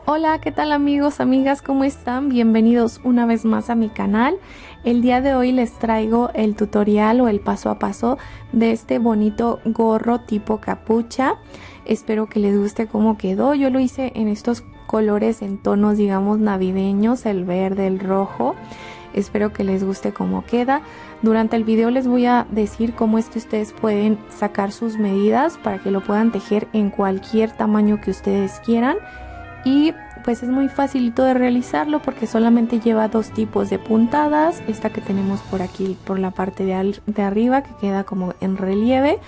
Hola, ¿qué tal amigos, amigas? ¿Cómo están? Bienvenidos una vez más a mi canal. El día de hoy les traigo el tutorial o el paso a paso de este bonito gorro tipo capucha. Espero que les guste cómo quedó. Yo lo hice en estos colores en tonos, digamos, navideños, el verde, el rojo. Espero que les guste cómo queda. Durante el video les voy a decir cómo es que ustedes pueden sacar sus medidas para que lo puedan tejer en cualquier tamaño que ustedes quieran. Y pues es muy facilito de realizarlo porque solamente lleva dos tipos de puntadas. Esta que tenemos por aquí, por la parte de arriba, que queda como en relieve,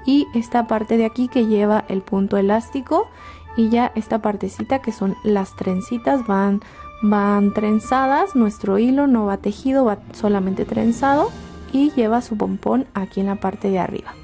y esta parte de aquí que lleva el punto elástico, y ya esta partecita que son las trencitas van trenzadas. Nuestro hilo no va tejido, va solamente trenzado, y lleva su pompón aquí en la parte de arriba.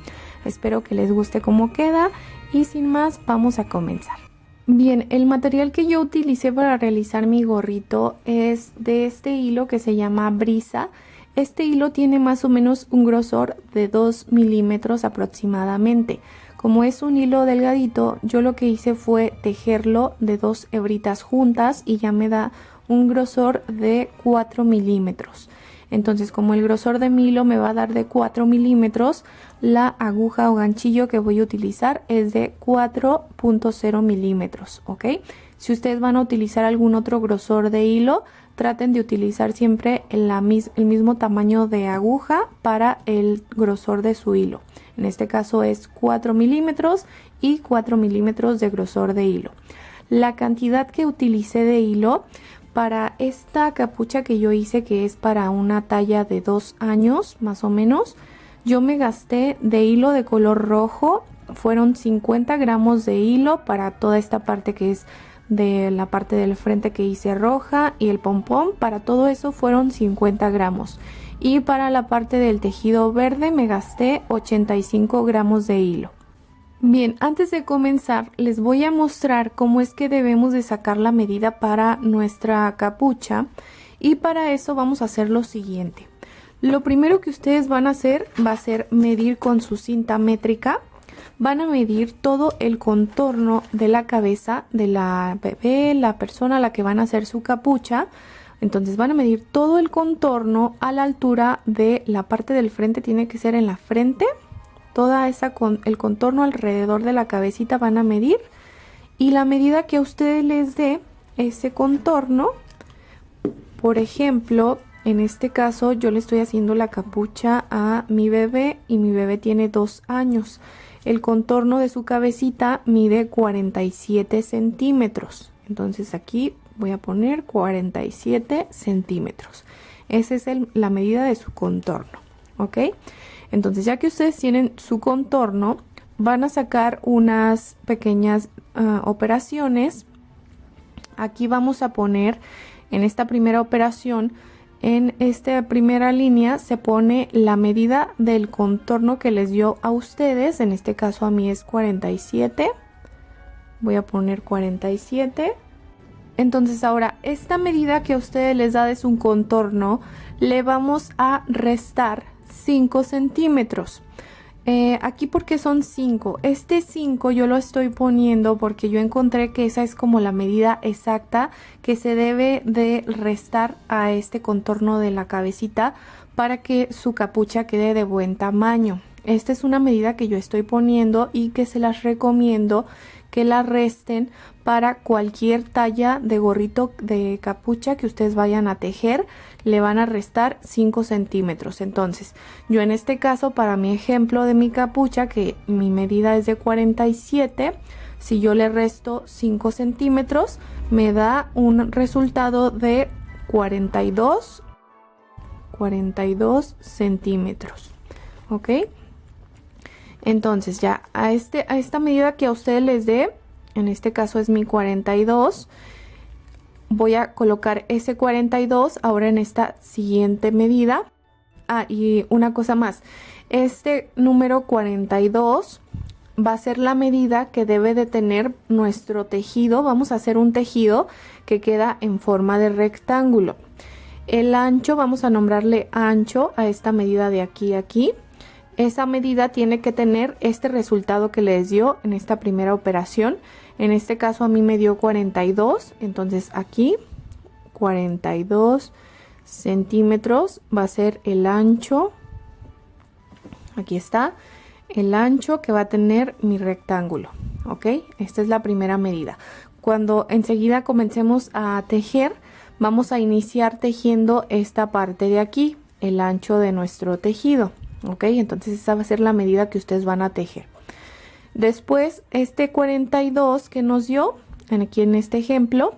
Espero que les guste cómo queda y sin más vamos a comenzar. Bien, el material que yo utilicé para realizar mi gorrito es de este hilo que se llama brisa. Este hilo tiene más o menos un grosor de 2 milímetros aproximadamente. Como es un hilo delgadito, yo lo que hice fue tejerlo de 2 hebritas juntas y ya me da un grosor de 4 milímetros. Entonces, como el grosor de mi hilo me va a dar de 4 milímetros, la aguja o ganchillo que voy a utilizar es de 4.0 milímetros, ¿ok? Si ustedes van a utilizar algún otro grosor de hilo, traten de utilizar siempre el mismo tamaño de aguja para el grosor de su hilo. En este caso es 4 milímetros y 4 milímetros de grosor de hilo. La cantidad que utilicé de hilo para esta capucha que yo hice, que es para una talla de 2 años más o menos, yo me gasté de hilo de color rojo. Fueron 50 gramos de hilo para toda esta parte que es de la parte del frente que hice roja, y el pompón. Para todo eso fueron 50 gramos. Y para la parte del tejido verde me gasté 85 gramos de hilo. Bien, antes de comenzar les voy a mostrar cómo es que debemos de sacar la medida para nuestra capucha, y para eso vamos a hacer lo siguiente. Lo primero que ustedes van a hacer va a ser medir con su cinta métrica. Van a medir todo el contorno de la cabeza de la bebé, la persona a la que van a hacer su capucha. Entonces van a medir todo el contorno a la altura de la parte del frente, tiene que ser en la frente. Toda el contorno alrededor de la cabecita van a medir, y la medida que a ustedes les dé ese contorno, por ejemplo, en este caso yo le estoy haciendo la capucha a mi bebé y mi bebé tiene 2 años. El contorno de su cabecita mide 47 centímetros. Entonces aquí voy a poner 47 centímetros. Esa es la medida de su contorno, ¿ok? Entonces, ya que ustedes tienen su contorno, van a sacar unas pequeñas operaciones. Aquí vamos a poner, en esta primera operación, en esta primera línea se pone la medida del contorno que les dio a ustedes. En este caso a mí es 47. Voy a poner 47. Entonces ahora, esta medida que a ustedes les da de su contorno, le vamos a restar 5 centímetros. Aquí, porque son 5, este 5 yo lo estoy poniendo porque yo encontré que esa es como la medida exacta que se debe de restar a este contorno de la cabecita para que su capucha quede de buen tamaño. Esta es una medida que yo estoy poniendo y que se las recomiendo que la resten para cualquier talla de gorrito de capucha que ustedes vayan a tejer. Le van a restar 5 centímetros. Entonces yo en este caso, para mi ejemplo de mi capucha, que mi medida es de 47, si yo le resto 5 centímetros me da un resultado de 42 centímetros, ¿ok? Entonces ya a esta medida que a ustedes les dé, en este caso es mi 42, voy a colocar ese 42 ahora en esta siguiente medida. Y una cosa más, este número 42 va a ser la medida que debe de tener nuestro tejido. Vamos a hacer un tejido que queda en forma de rectángulo. El ancho, vamos a nombrarle ancho a esta medida de aquí a aquí. Esa medida tiene que tener este resultado que les dio en esta primera operación. En este caso a mí me dio 42, entonces aquí 42 centímetros va a ser el ancho. Aquí está el ancho que va a tener mi rectángulo, ¿ok? Esta es la primera medida. Cuando enseguida comencemos a tejer, vamos a iniciar tejiendo esta parte de aquí, el ancho de nuestro tejido, ¿ok? Entonces esa va a ser la medida que ustedes van a tejer. Después, este 42 que nos dio, aquí en este ejemplo,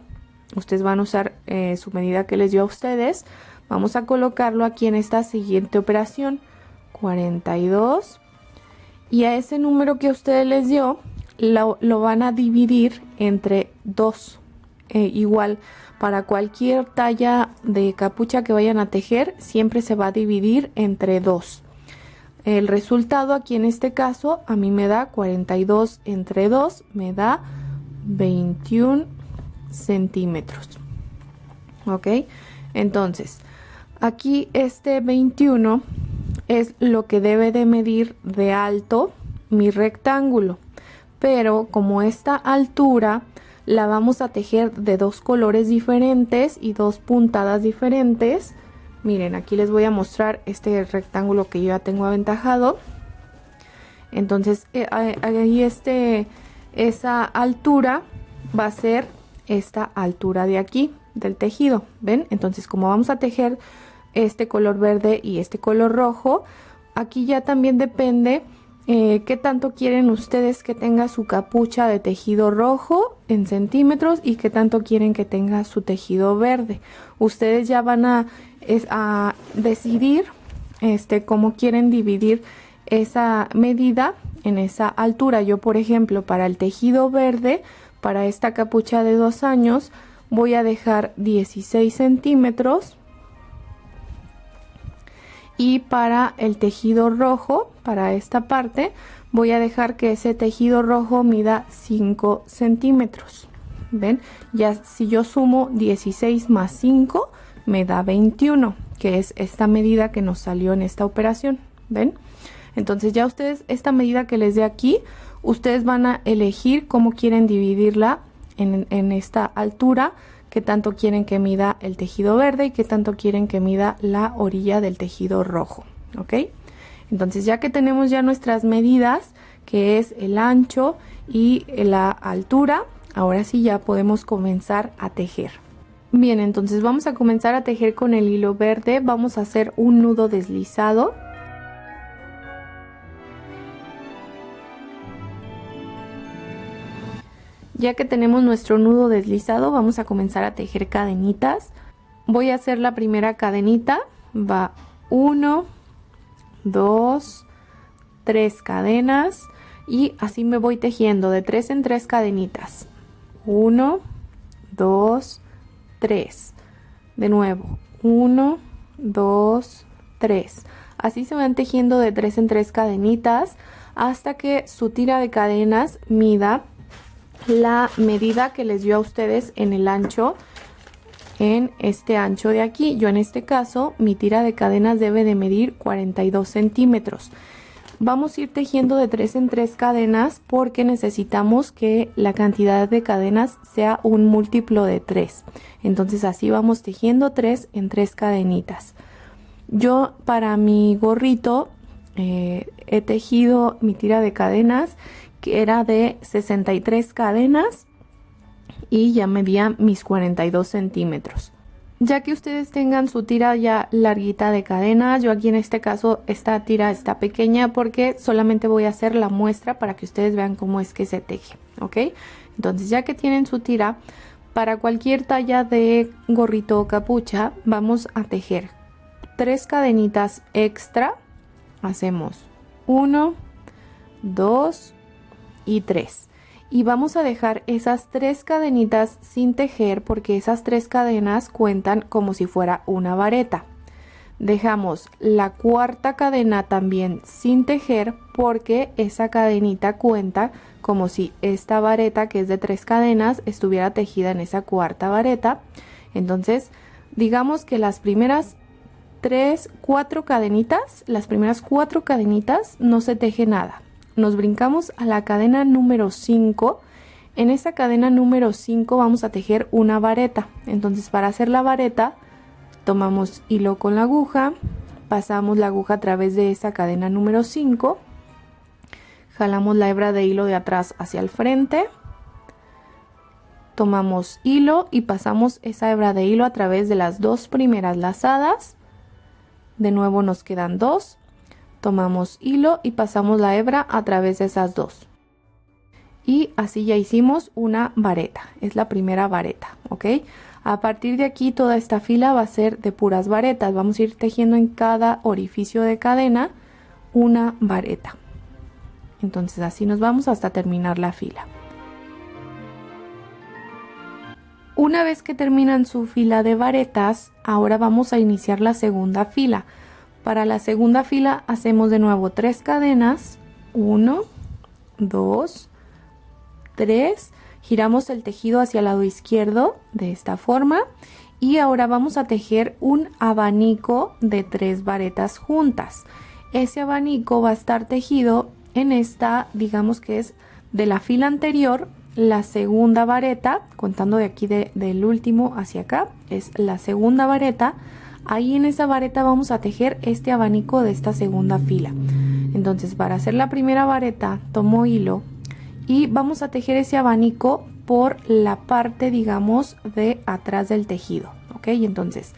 ustedes van a usar su medida que les dio a ustedes. Vamos a colocarlo aquí en esta siguiente operación, 42. Y a ese número que a ustedes les dio, lo van a dividir entre 2. Igual, para cualquier talla de capucha que vayan a tejer, siempre se va a dividir entre 2. El resultado aquí en este caso, a mí me da 42 entre 2, me da 21 centímetros. ¿Ok? Entonces, aquí este 21 es lo que debe de medir de alto mi rectángulo. Pero como esta altura la vamos a tejer de 2 colores diferentes y 2 puntadas diferentes. Miren, aquí les voy a mostrar este rectángulo que yo ya tengo aventajado. Entonces, ahí esa altura va a ser esta altura de aquí, del tejido. ¿Ven? Entonces, como vamos a tejer este color verde y este color rojo, aquí ya también depende qué tanto quieren ustedes que tenga su capucha de tejido rojo en centímetros y qué tanto quieren que tenga su tejido verde. Ustedes ya van a decidir cómo quieren dividir esa medida en esa altura. Yo, por ejemplo, para el tejido verde, para esta capucha de 2 años, voy a dejar 16 centímetros. Y para el tejido rojo, para esta parte, voy a dejar que ese tejido rojo mida 5 centímetros. ¿Ven? Ya si yo sumo 16 más 5, me da 21, que es esta medida que nos salió en esta operación. ¿Ven? Entonces ya ustedes, esta medida que les dé aquí, ustedes van a elegir cómo quieren dividirla en esta altura, qué tanto quieren que mida el tejido verde y qué tanto quieren que mida la orilla del tejido rojo. ¿Ok? Entonces ya que tenemos ya nuestras medidas, que es el ancho y la altura, ahora sí ya podemos comenzar a tejer. Bien, entonces vamos a comenzar a tejer con el hilo verde. Vamos a hacer un nudo deslizado. Ya que tenemos nuestro nudo deslizado, vamos a comenzar a tejer cadenitas. Voy a hacer la primera cadenita. Va 1, 2, 3 cadenas. Y así me voy tejiendo de 3 en 3 cadenitas. 1, 2, 3. De nuevo. 1, 2, 3. Así se van tejiendo de 3 en 3 cadenitas hasta que su tira de cadenas mida la medida que les dio a ustedes en el ancho, en este ancho de aquí. Yo en este caso, mi tira de cadenas debe de medir 42 centímetros. Vamos a ir tejiendo de 3 en 3 cadenas porque necesitamos que la cantidad de cadenas sea un múltiplo de 3. Entonces así vamos tejiendo 3 en 3 cadenitas. Yo para mi gorrito he tejido mi tira de cadenas que era de 63 cadenas y ya medía mis 42 centímetros. Ya que ustedes tengan su tira ya larguita de cadenas, yo aquí en este caso esta tira está pequeña porque solamente voy a hacer la muestra para que ustedes vean cómo es que se teje, ¿ok? Entonces ya que tienen su tira, para cualquier talla de gorrito o capucha vamos a tejer 3 cadenitas extra. Hacemos 1, 2 y 3. Y vamos a dejar esas 3 cadenitas sin tejer porque esas 3 cadenas cuentan como si fuera una vareta. Dejamos la cuarta cadena también sin tejer porque esa cadenita cuenta como si esta vareta, que es de 3 cadenas, estuviera tejida en esa cuarta vareta. Entonces digamos que las primeras 4 cadenitas, las primeras 4 cadenitas no se teje nada. Nos brincamos a la cadena número 5 En esta cadena número 5 vamos a tejer una vareta. Entonces para hacer la vareta tomamos hilo con la aguja, pasamos la aguja a través de esa cadena número 5, jalamos la hebra de hilo de atrás hacia el frente, tomamos hilo y pasamos esa hebra de hilo a través de las dos primeras lazadas. De nuevo nos quedan dos, tomamos hilo y pasamos la hebra a través de esas dos. Y así ya hicimos una vareta, es la primera vareta, ¿ok? A partir de aquí toda esta fila va a ser de puras varetas, vamos a ir tejiendo en cada orificio de cadena una vareta. Entonces así nos vamos hasta terminar la fila. Una vez que terminan su fila de varetas, ahora vamos a iniciar la segunda fila. Para la segunda fila hacemos de nuevo 3 cadenas, 1, 2, 3, giramos el tejido hacia el lado izquierdo de esta forma y ahora vamos a tejer un abanico de 3 varetas juntas. Ese abanico va a estar tejido en esta, digamos que es de la fila anterior, la segunda vareta, contando de aquí del último hacia acá, es la segunda vareta. Ahí en esa vareta vamos a tejer este abanico de esta segunda fila. Entonces para hacer la primera vareta tomo hilo y vamos a tejer ese abanico por la parte, digamos, de atrás del tejido, ¿ok? Y entonces,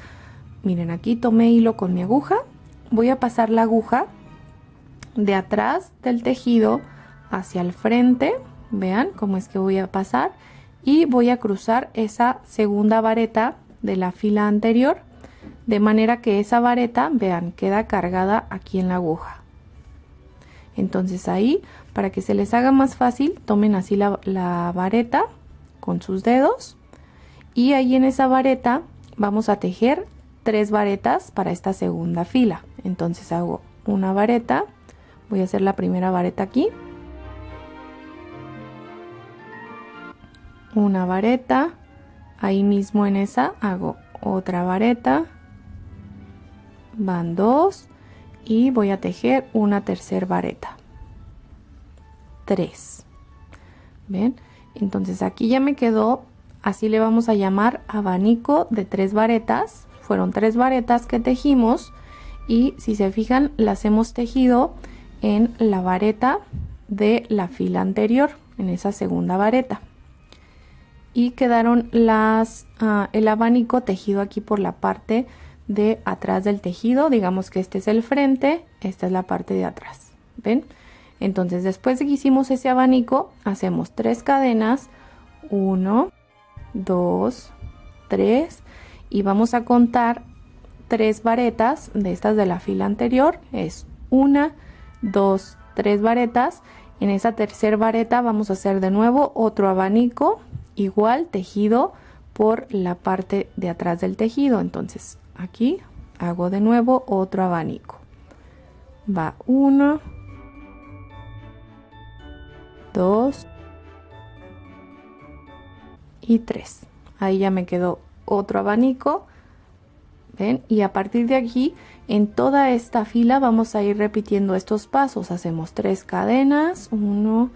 miren, aquí tomé hilo con mi aguja, voy a pasar la aguja de atrás del tejido hacia el frente, vean cómo es que voy a pasar, y voy a cruzar esa segunda vareta de la fila anterior, de manera que esa vareta, vean, queda cargada aquí en la aguja. Entonces ahí, para que se les haga más fácil, tomen así la vareta con sus dedos y ahí en esa vareta vamos a tejer 3 varetas para esta segunda fila. Entonces hago una vareta, voy a hacer la primera vareta aquí, una vareta, ahí mismo en esa hago otra vareta, van 2 y voy a tejer una tercera vareta, 3. ¿Ven? Entonces aquí ya me quedó, así le vamos a llamar abanico de 3 varetas. Fueron 3 varetas que tejimos y si se fijan las hemos tejido en la vareta de la fila anterior, en esa segunda vareta. Y quedaron el abanico tejido aquí por la parte de atrás del tejido. Digamos que este es el frente, esta es la parte de atrás. ¿Ven? Entonces después de que hicimos ese abanico, hacemos 3 cadenas, 1, 2, 3 y vamos a contar 3 varetas de estas de la fila anterior. Es 1, 2, 3 varetas. En esa tercera vareta vamos a hacer de nuevo otro abanico, igual tejido por la parte de atrás del tejido. Entonces aquí hago de nuevo otro abanico. Va 1, 2 y 3. Ahí ya me quedó otro abanico. ¿Ven? Y a partir de aquí, en toda esta fila vamos a ir repitiendo estos pasos. Hacemos 3 cadenas, 1,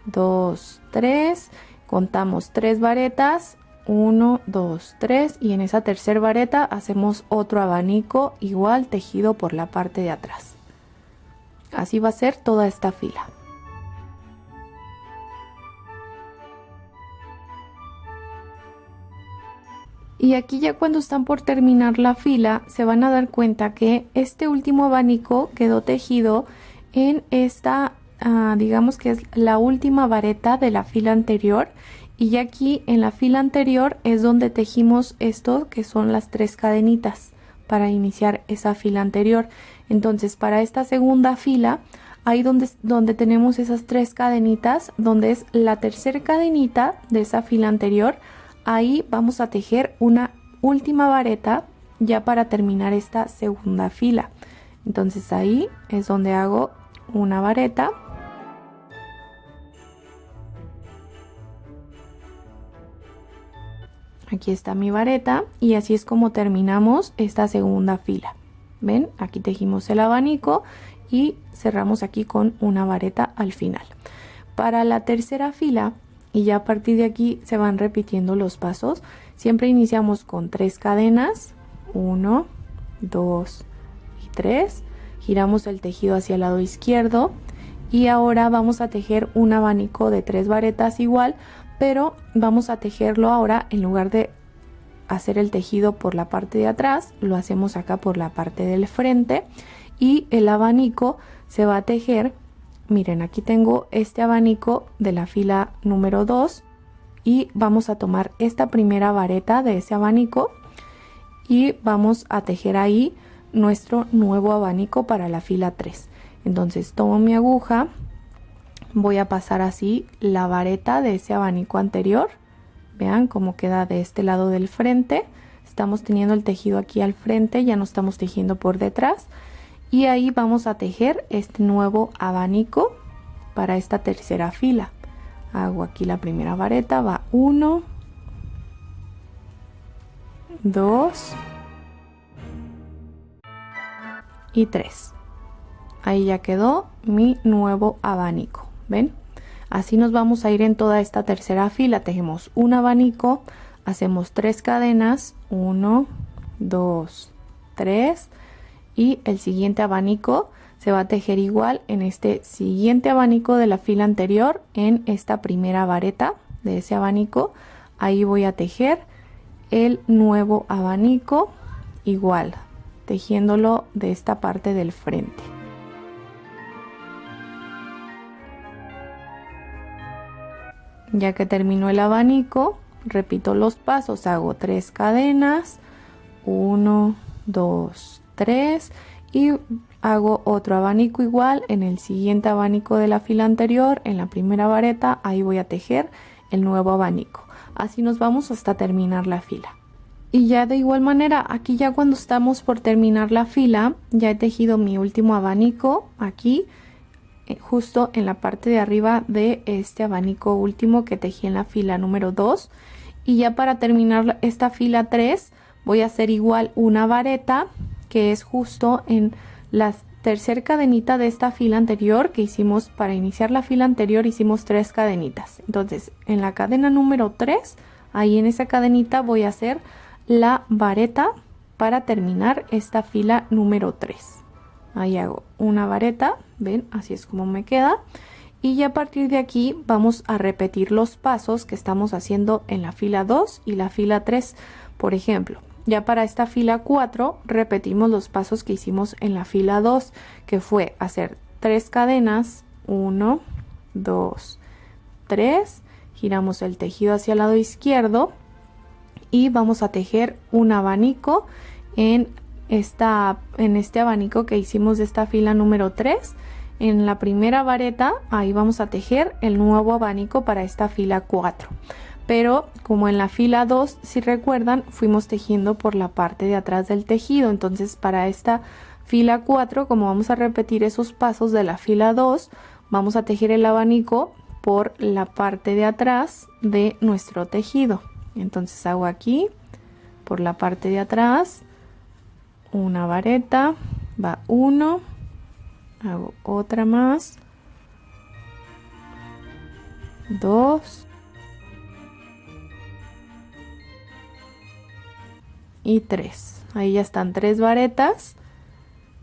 2, 3. Contamos 3 varetas, 1, 2, 3. Y en esa tercera vareta hacemos otro abanico, igual tejido por la parte de atrás. Así va a ser toda esta fila. Y aquí ya cuando están por terminar la fila se van a dar cuenta que este último abanico quedó tejido en esta, digamos que es la última vareta de la fila anterior. Y ya aquí en la fila anterior es donde tejimos esto que son las 3 cadenitas para iniciar esa fila anterior. Entonces para esta segunda fila, ahí donde tenemos esas 3 cadenitas, donde es la tercera cadenita de esa fila anterior, ahí vamos a tejer una última vareta ya para terminar esta segunda fila. Entonces ahí es donde hago una vareta. Aquí está mi vareta y así es como terminamos esta segunda fila. ¿Ven? Aquí tejimos el abanico y cerramos aquí con una vareta al final. Para la tercera fila y ya a partir de aquí se van repitiendo los pasos. Siempre iniciamos con 3 cadenas, 1, 2 y 3, giramos el tejido hacia el lado izquierdo y ahora vamos a tejer un abanico de 3 varetas igual, pero vamos a tejerlo ahora, en lugar de hacer el tejido por la parte de atrás, lo hacemos acá por la parte del frente, y el abanico se va a tejer. Miren, aquí tengo este abanico de la fila número 2 y vamos a tomar esta primera vareta de ese abanico y vamos a tejer ahí nuestro nuevo abanico para la fila 3. Entonces tomo mi aguja, voy a pasar así la vareta de ese abanico anterior. Vean cómo queda de este lado del frente. Estamos teniendo el tejido aquí al frente, ya no estamos tejiendo por detrás. Y ahí vamos a tejer este nuevo abanico para esta tercera fila. Hago aquí la primera vareta, va 1, 2 y 3. Ahí ya quedó mi nuevo abanico, ¿ven? Así nos vamos a ir en toda esta tercera fila. Tejemos un abanico, hacemos 3 cadenas, 1, 2, 3, y el siguiente abanico se va a tejer igual en este siguiente abanico de la fila anterior, en esta primera vareta de ese abanico. Ahí voy a tejer el nuevo abanico igual, tejiéndolo de esta parte del frente. Ya que terminó el abanico, repito los pasos, hago 3 cadenas, 1, 2, 3, y hago otro abanico igual en el siguiente abanico de la fila anterior, en la primera vareta. Ahí voy a tejer el nuevo abanico. Así nos vamos hasta terminar la fila. Y ya de igual manera, aquí ya cuando estamos por terminar la fila, ya he tejido mi último abanico aquí, justo en la parte de arriba de este abanico último que tejí en la fila número 2. Y ya para terminar esta fila 3 voy a hacer igual una vareta, que es justo en la tercera cadenita de esta fila anterior que hicimos. Para iniciar la fila anterior hicimos 3 cadenitas. Entonces en la cadena número 3, ahí en esa cadenita voy a hacer la vareta para terminar esta fila número 3. Ahí hago una vareta, ven, así es como me queda. Y ya a partir de aquí vamos a repetir los pasos que estamos haciendo en la fila 2 y la fila 3. Por ejemplo, ya para esta fila 4 repetimos los pasos que hicimos en la fila 2, que fue hacer 3 cadenas, 1, 2, 3, giramos el tejido hacia el lado izquierdo y vamos a tejer un abanico en este abanico que hicimos de esta fila número 3. En la primera vareta, ahí vamos a tejer el nuevo abanico para esta fila 4. Pero como en la fila 2, si recuerdan, fuimos tejiendo por la parte de atrás del tejido. Entonces para esta fila 4, como vamos a repetir esos pasos de la fila 2, vamos a tejer el abanico por la parte de atrás de nuestro tejido. Entonces hago aquí por la parte de atrás una vareta, va 1, hago otra más, 2 y 3. Ahí ya están 3 varetas.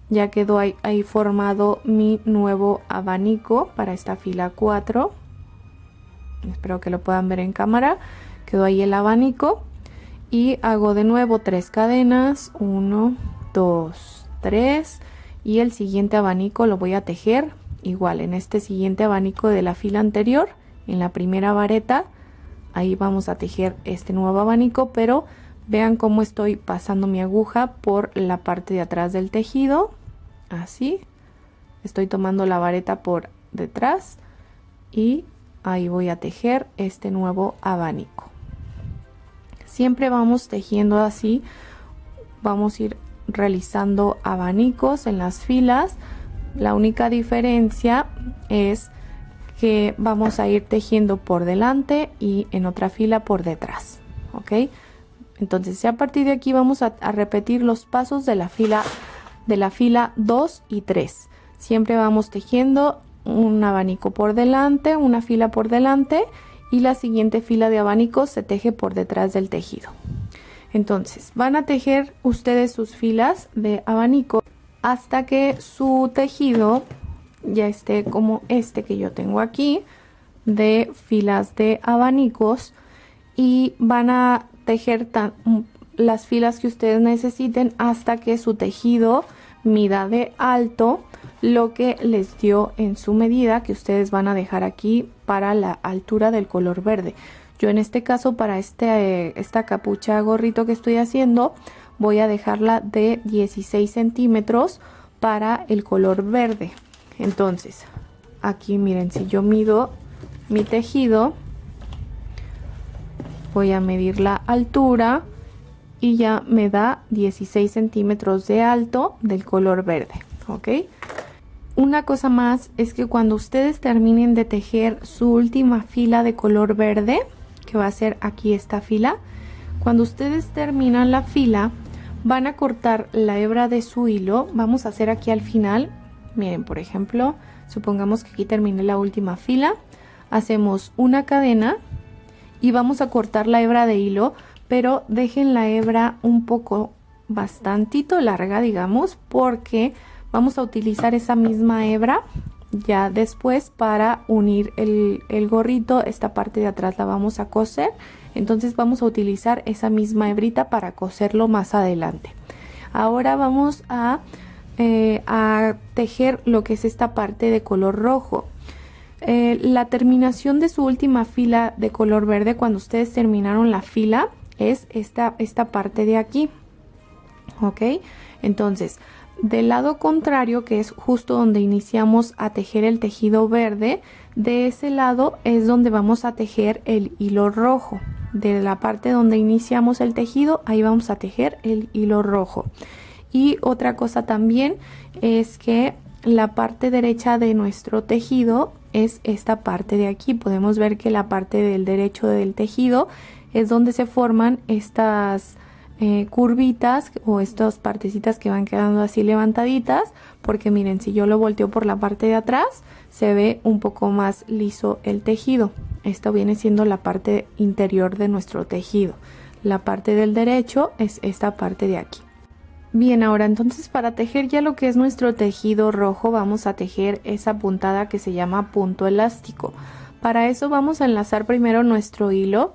Ya quedó ahí formado mi nuevo abanico para esta fila 4. Espero que lo puedan ver en cámara. Quedó ahí el abanico. Y hago de nuevo 3 cadenas, 1, 2, 3, y el siguiente abanico lo voy a tejer igual en este siguiente abanico de la fila anterior, en la primera vareta. Ahí vamos a tejer este nuevo abanico, pero vean cómo estoy pasando mi aguja por la parte de atrás del tejido, así. Estoy tomando la vareta por detrás y ahí voy a tejer este nuevo abanico. Siempre vamos tejiendo así, vamos a ir realizando abanicos en las filas. La única diferencia es que vamos a ir tejiendo por delante y en otra fila por detrás, ¿ok? Entonces ya a partir de aquí vamos a repetir los pasos de la fila 2 y 3. Siempre vamos tejiendo un abanico por delante, una fila por delante, y la siguiente fila de abanicos se teje por detrás del tejido. Entonces van a tejer ustedes sus filas de abanico hasta que su tejido ya esté como este que yo tengo aquí, de filas de abanicos, y van a tejer las filas que ustedes necesiten hasta que su tejido mida de alto lo que les dio en su medida, que ustedes van a dejar aquí para la altura del color verde. Yo en este caso, para esta capucha gorrito que estoy haciendo, voy a dejarla de 16 centímetros para el color verde. Entonces aquí miren, si yo mido mi tejido, voy a medir la altura y ya me da 16 centímetros de alto del color verde, ¿ok? Una cosa más es que cuando ustedes terminen de tejer su última fila de color verde, que va a ser aquí esta fila, cuando ustedes terminan la fila, van a cortar la hebra de su hilo. Vamos a hacer aquí al final, miren, por ejemplo, supongamos que aquí terminé la última fila, hacemos una cadena y vamos a cortar la hebra de hilo, pero dejen la hebra un poco, bastantito larga, digamos, porque vamos a utilizar esa misma hebra ya después para unir el gorrito. Esta parte de atrás la vamos a coser, entonces vamos a utilizar esa misma hebrita para coserlo más adelante. Ahora vamos a tejer lo que es esta parte de color rojo. La terminación de su última fila de color verde, cuando ustedes terminaron la fila, es esta parte de aquí, ¿ok? Entonces, del lado contrario, que es justo donde iniciamos a tejer el tejido verde, de ese lado es donde vamos a tejer el hilo rojo. De la parte donde iniciamos el tejido, ahí vamos a tejer el hilo rojo. Y otra cosa también es que la parte derecha de nuestro tejido es esta parte de aquí. Podemos ver que la parte del derecho del tejido es donde se forman estas curvitas o estas partecitas que van quedando así levantaditas, porque miren, si yo lo volteo por la parte de atrás, se ve un poco más liso el tejido. Esto viene siendo la parte interior de nuestro tejido. La parte del derecho es esta parte de aquí. Bien, ahora entonces para tejer ya lo que es nuestro tejido rojo, vamos a tejer esa puntada que se llama punto elástico. Para eso vamos a enlazar primero nuestro hilo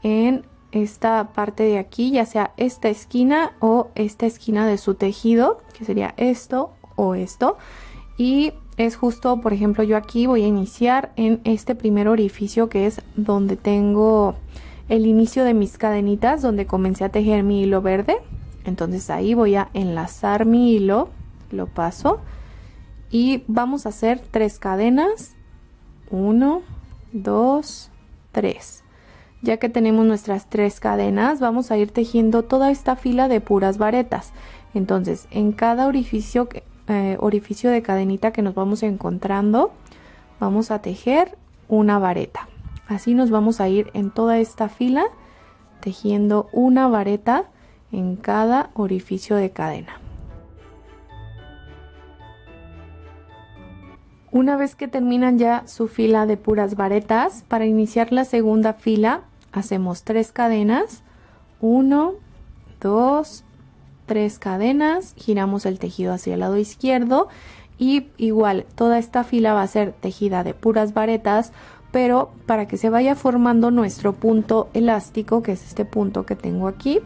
en esta parte de aquí, ya sea esta esquina o esta esquina de su tejido, que sería esto o esto. Y es justo, por ejemplo, yo aquí voy a iniciar en este primer orificio, que es donde tengo el inicio de mis cadenitas, donde comencé a tejer mi hilo verde. Entonces ahí voy a enlazar mi hilo, lo paso y vamos a hacer 3 cadenas, 1, 2, 3. Ya que tenemos nuestras 3 cadenas, vamos a ir tejiendo toda esta fila de puras varetas. Entonces en cada orificio de cadenita que nos vamos encontrando, vamos a tejer una vareta. Así nos vamos a ir en toda esta fila tejiendo una vareta en cada orificio de cadena. Una vez que terminan ya su fila de puras varetas, para iniciar la segunda fila hacemos 3 cadenas, 1, 2, 3 cadenas, giramos el tejido hacia el lado izquierdo y igual toda esta fila va a ser tejida de puras varetas, pero para que se vaya formando nuestro punto elástico, que es este punto que tengo aquí,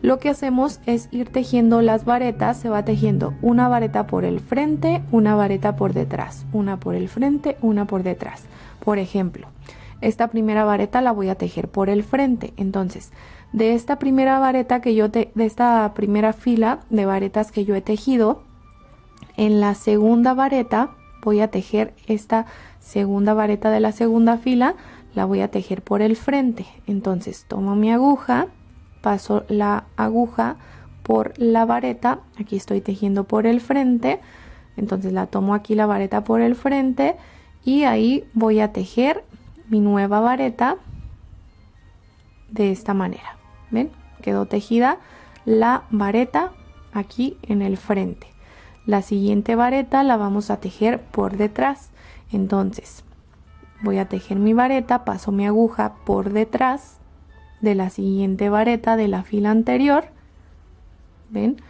lo que hacemos es ir tejiendo las varetas. Se va tejiendo una vareta por el frente, una vareta por detrás, una por el frente, una por detrás. Por ejemplo, esta primera vareta la voy a tejer por el frente. Entonces, de esta primera vareta de esta primera fila de varetas que yo he tejido, en la segunda vareta voy a tejer esta segunda vareta de la segunda fila, la voy a tejer por el frente. Entonces, tomo mi aguja, paso la aguja por la vareta, aquí estoy tejiendo por el frente, entonces la tomo aquí la vareta por el frente y ahí voy a tejer mi nueva vareta de esta manera. ¿Ven? Quedó tejida la vareta aquí en el frente. La siguiente vareta la vamos a tejer por detrás. Entonces voy a tejer mi vareta, paso mi aguja por detrás de la siguiente vareta de la fila anterior, ven,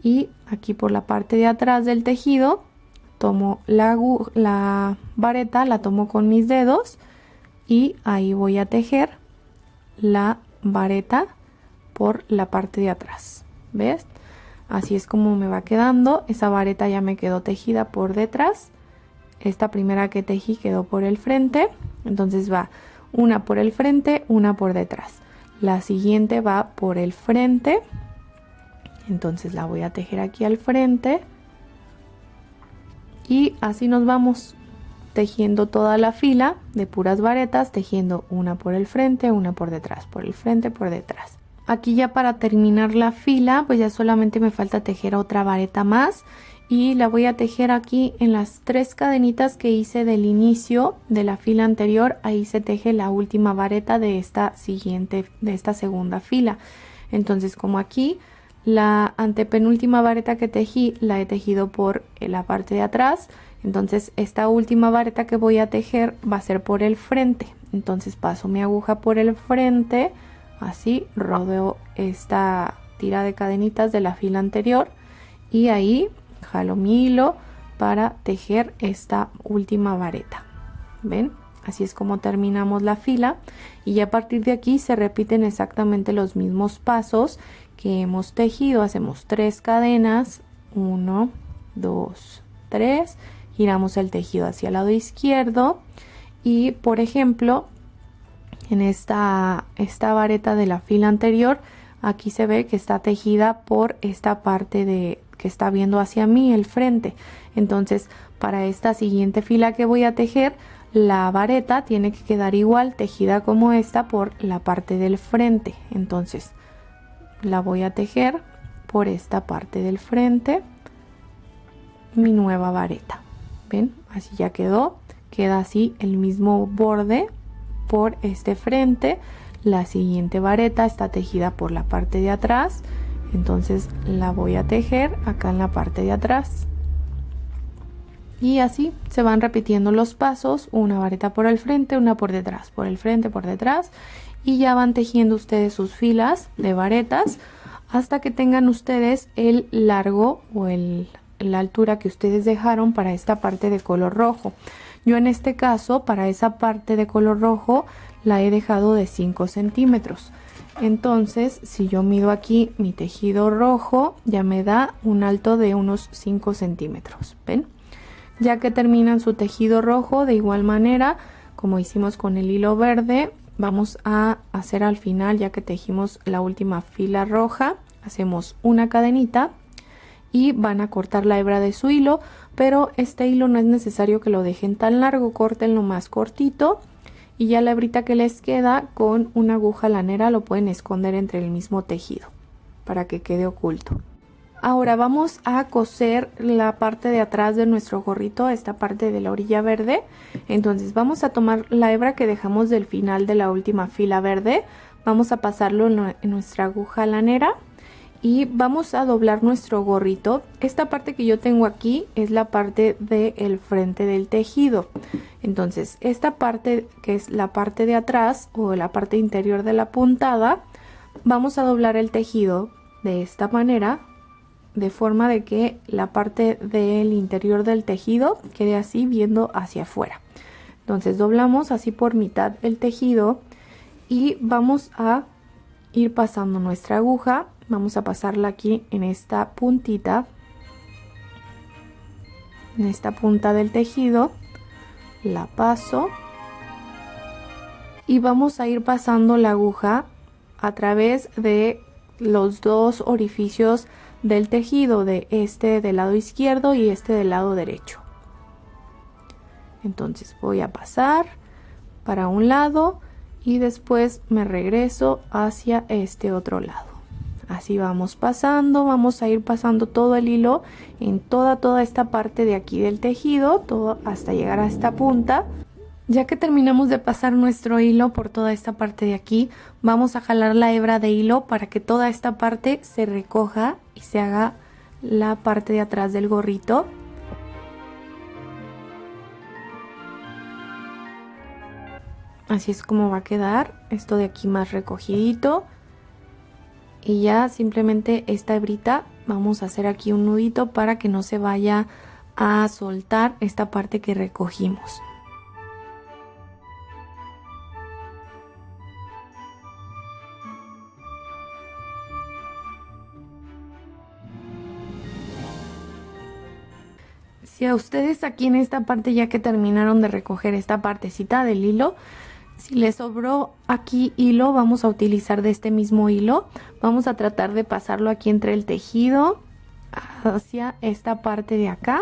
y aquí por la parte de atrás del tejido tomo la vareta, la tomo con mis dedos y ahí voy a tejer la vareta por la parte de atrás, ¿ves? Así es como me va quedando. Esa vareta ya me quedó tejida por detrás. Esta primera que tejí quedó por el frente, entonces va una por el frente, una por detrás. La siguiente va por el frente, entonces la voy a tejer aquí al frente y así nos vamos tejiendo toda la fila de puras varetas, tejiendo una por el frente, una por detrás, por el frente, por detrás. Aquí ya para terminar la fila, pues ya solamente me falta tejer otra vareta más y la voy a tejer aquí en las 3 cadenitas que hice del inicio de la fila anterior. Ahí se teje la última vareta de esta segunda fila. Entonces, como aquí la antepenúltima vareta que tejí la he tejido por la parte de atrás, entonces esta última vareta que voy a tejer va a ser por el frente. Entonces paso mi aguja por el frente, así rodeo esta tira de cadenitas de la fila anterior y ahí jalo mi hilo para tejer esta última vareta. ¿Ven? Así es como terminamos la fila y ya a partir de aquí se repiten exactamente los mismos pasos que hemos tejido. Hacemos 3 cadenas, 1, 2, 3, giramos el tejido hacia el lado izquierdo y por ejemplo en esta vareta de la fila anterior, aquí se ve que está tejida por esta parte que está viendo hacia mí el frente. Entonces para esta siguiente fila que voy a tejer, la vareta tiene que quedar igual tejida como esta por la parte del frente. Entonces la voy a tejer por esta parte del frente, mi nueva vareta. ¿Ven? Así ya quedó así el mismo borde por este frente. La siguiente vareta está tejida por la parte de atrás, entonces la voy a tejer acá en la parte de atrás y así se van repitiendo los pasos, una vareta por el frente, una por detrás, por el frente, por detrás, y ya van tejiendo ustedes sus filas de varetas hasta que tengan ustedes el largo o la altura que ustedes dejaron para esta parte de color rojo. Yo en este caso para esa parte de color rojo la he dejado de 5 centímetros. Entonces si yo mido aquí mi tejido rojo ya me da un alto de unos 5 centímetros. ¿Ven? Ya que terminan su tejido rojo, de igual manera como hicimos con el hilo verde, vamos a hacer al final, ya que tejimos la última fila roja, hacemos una cadenita y van a cortar la hebra de su hilo, pero este hilo no es necesario que lo dejen tan largo, córtenlo más cortito y ya la hebrita que les queda con una aguja lanera lo pueden esconder entre el mismo tejido para que quede oculto. Ahora vamos a coser la parte de atrás de nuestro gorrito, esta parte de la orilla verde. Entonces vamos a tomar la hebra que dejamos del final de la última fila verde, vamos a pasarlo en nuestra aguja lanera y vamos a doblar nuestro gorrito. Esta parte que yo tengo aquí es la parte del frente del tejido. Entonces esta parte que es la parte de atrás o la parte interior de la puntada, vamos a doblar el tejido de esta manera, de forma de que la parte del interior del tejido quede así viendo hacia afuera. Entonces doblamos así por mitad el tejido y vamos a ir pasando nuestra aguja, vamos a pasarla aquí en esta puntita, en esta punta del tejido, la paso y vamos a ir pasando la aguja a través de los dos orificios del tejido, de este del lado izquierdo y este del lado derecho. Entonces voy a pasar para un lado y después me regreso hacia este otro lado. Así vamos pasando, vamos a ir pasando todo el hilo en toda esta parte de aquí del tejido, todo hasta llegar a esta punta. Ya que terminamos de pasar nuestro hilo por toda esta parte de aquí, vamos a jalar la hebra de hilo para que toda esta parte se recoja y se haga la parte de atrás del gorrito. Así es como va a quedar esto de aquí más recogidito. Y ya simplemente esta hebrita vamos a hacer aquí un nudito para que no se vaya a soltar esta parte que recogimos. Si a ustedes aquí en esta parte, ya que terminaron de recoger esta partecita del hilo, si les sobró aquí hilo, vamos a utilizar de este mismo hilo. Vamos a tratar de pasarlo aquí entre el tejido hacia esta parte de acá.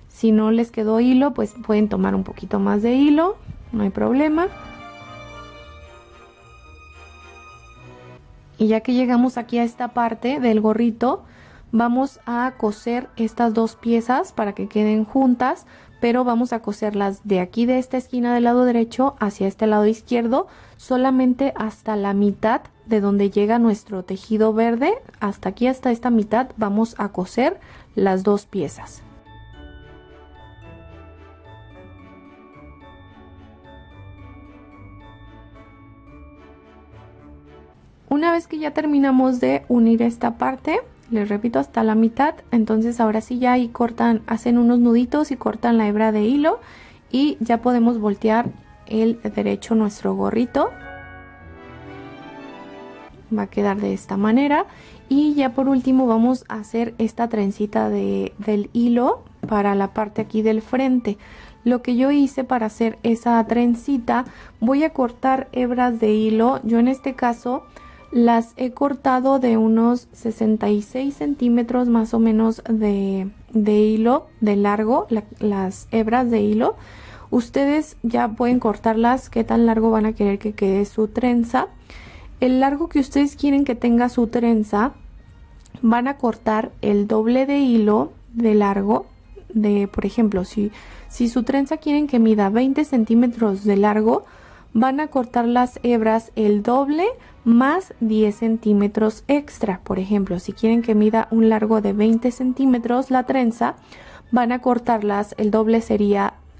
Si no les quedó hilo, pues pueden tomar un poquito más de hilo, no hay problema. Y ya que llegamos aquí a esta parte del gorrito, vamos a coser estas dos piezas para que queden juntas, pero vamos a coserlas de aquí de esta esquina del lado derecho hacia este lado izquierdo, solamente hasta la mitad de donde llega nuestro tejido verde. Hasta aquí, hasta esta mitad, vamos a coser las dos piezas. Una vez que ya terminamos de unir esta parte, les repito, hasta la mitad, entonces ahora sí ya ahí cortan, hacen unos nuditos y cortan la hebra de hilo y ya podemos voltear el derecho nuestro gorrito. Va a quedar de esta manera. Y ya por último vamos a hacer esta trencita del hilo para la parte aquí del frente. Lo que yo hice para hacer esa trencita, voy a cortar hebras de hilo. Yo en este caso las he cortado de unos 66 centímetros más o menos de hilo, de largo, las hebras de hilo. Ustedes ya pueden cortarlas, qué tan largo van a querer que quede su trenza. El largo que ustedes quieren que tenga su trenza, van a cortar el doble de hilo de largo. Por ejemplo, si su trenza quieren que mida 20 centímetros de largo, van a cortar las hebras el doble más 10 centímetros extra. Por ejemplo, si quieren que mida un largo de 20 centímetros la trenza, van a cortarlas, el doble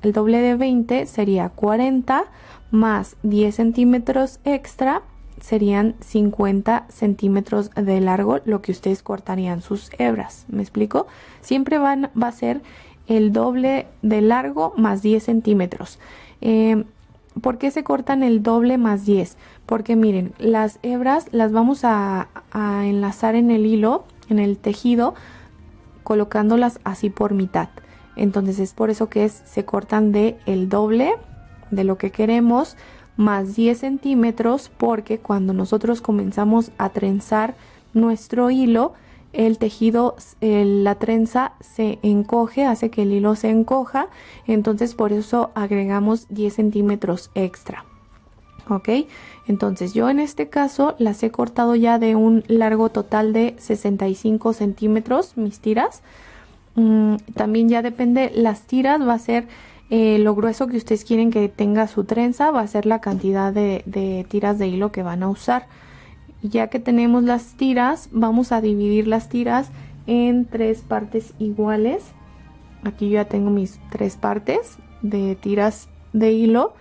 de 20 sería 40, más 10 centímetros extra serían 50 centímetros de largo, lo que ustedes cortarían sus hebras. ¿Me explico? Siempre va a ser el doble de largo más 10 centímetros. ¿Por qué se cortan el doble más 10? Porque miren, las hebras las vamos a enlazar en el hilo, en el tejido, colocándolas así por mitad. Entonces es por eso que se cortan el doble de lo que queremos, más 10 centímetros, porque cuando nosotros comenzamos a trenzar nuestro hilo, el tejido, la trenza se encoge, hace que el hilo se encoja, entonces por eso agregamos 10 centímetros extra. Ok, entonces yo en este caso las he cortado ya de un largo total de 65 centímetros, mis tiras. También ya depende, las tiras va a ser lo grueso que ustedes quieren que tenga su trenza, va a ser la cantidad de tiras de hilo que van a usar. Ya que tenemos las tiras, vamos a dividir las tiras en 3 partes iguales. Aquí yo ya tengo mis 3 partes de tiras de hilo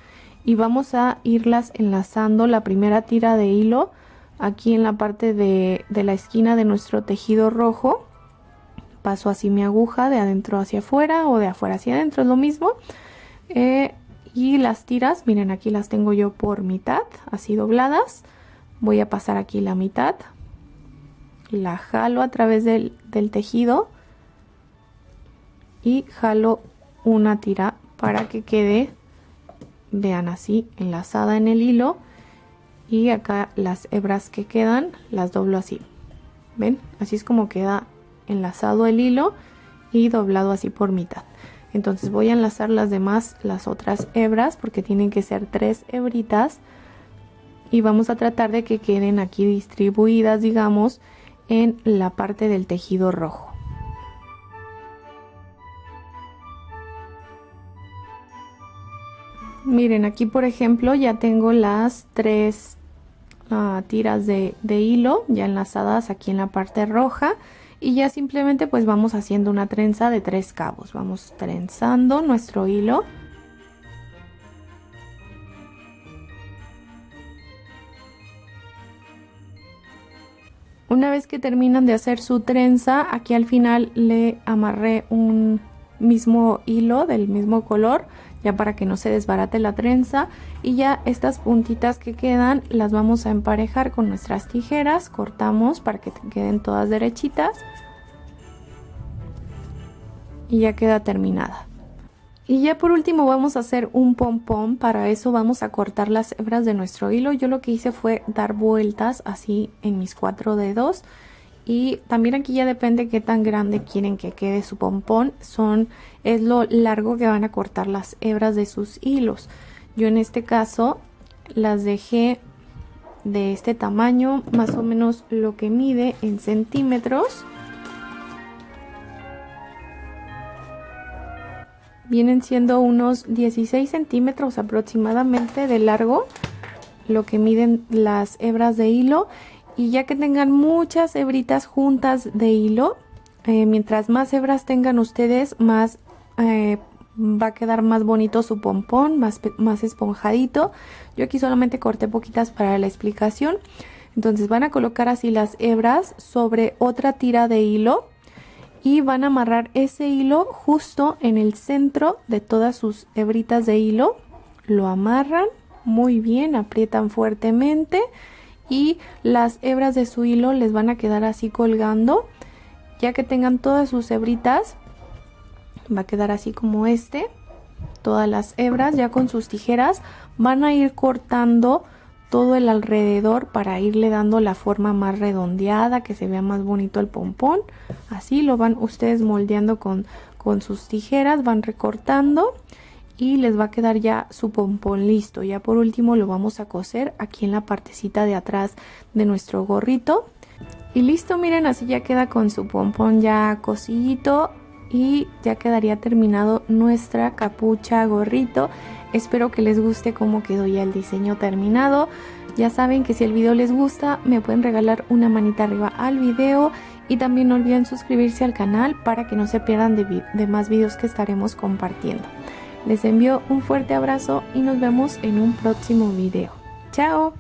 y vamos a irlas enlazando. La primera tira de hilo aquí en la parte de la esquina de nuestro tejido rojo. Paso así mi aguja de adentro hacia afuera o de afuera hacia adentro, es lo mismo. Y las tiras, miren, aquí las tengo yo por mitad, así dobladas. Voy a pasar aquí la mitad, la jalo a través del tejido y jalo una tira para que quede, vean, así enlazada en el hilo. Y acá las hebras que quedan las doblo así, ven, así es como queda enlazado el hilo y doblado así por mitad. Entonces voy a enlazar las otras hebras, porque tienen que ser 3 hebritas. Y vamos a tratar de que queden aquí distribuidas, digamos, en la parte del tejido rojo. Miren, aquí por ejemplo ya tengo las 3 tiras de hilo ya enlazadas aquí en la parte roja. Y ya simplemente pues vamos haciendo una trenza de 3 cabos. Vamos trenzando nuestro hilo. Una vez que terminan de hacer su trenza, aquí al final le amarré un mismo hilo del mismo color, ya para que no se desbarate la trenza. Y ya estas puntitas que quedan las vamos a emparejar con nuestras tijeras, cortamos para que queden todas derechitas y ya queda terminada. Y ya por último vamos a hacer un pompón. Para eso vamos a cortar las hebras de nuestro hilo. Yo lo que hice fue dar vueltas así en mis 4 dedos. Y también aquí ya depende qué tan grande quieren que quede su pompón. Es lo largo que van a cortar las hebras de sus hilos. Yo en este caso las dejé de este tamaño, más o menos lo que mide en centímetros. Vienen siendo unos 16 centímetros aproximadamente de largo, lo que miden las hebras de hilo. Y ya que tengan muchas hebritas juntas de hilo, mientras más hebras tengan ustedes, más va a quedar más bonito su pompón, más esponjadito. Yo aquí solamente corté poquitas para la explicación. Entonces van a colocar así las hebras sobre otra tira de hilo y van a amarrar ese hilo justo en el centro de todas sus hebritas de hilo. Lo amarran muy bien, aprietan fuertemente y las hebras de su hilo les van a quedar así colgando. Ya que tengan todas sus hebritas, va a quedar así como todas las hebras. Ya con sus tijeras van a ir cortando todo el alrededor para irle dando la forma más redondeada, que se vea más bonito el pompón. Así lo van ustedes moldeando con sus tijeras, van recortando y les va a quedar ya su pompón listo. Ya por último lo vamos a coser aquí en la partecita de atrás de nuestro gorrito. Y listo, miren, así ya queda con su pompón ya cosidito y ya quedaría terminado nuestra capucha gorrito. Espero que les guste cómo quedó ya el diseño terminado. Ya saben que si el video les gusta me pueden regalar una manita arriba al video y también no olviden suscribirse al canal para que no se pierdan de más videos que estaremos compartiendo. Les envío un fuerte abrazo y nos vemos en un próximo video. ¡Chao!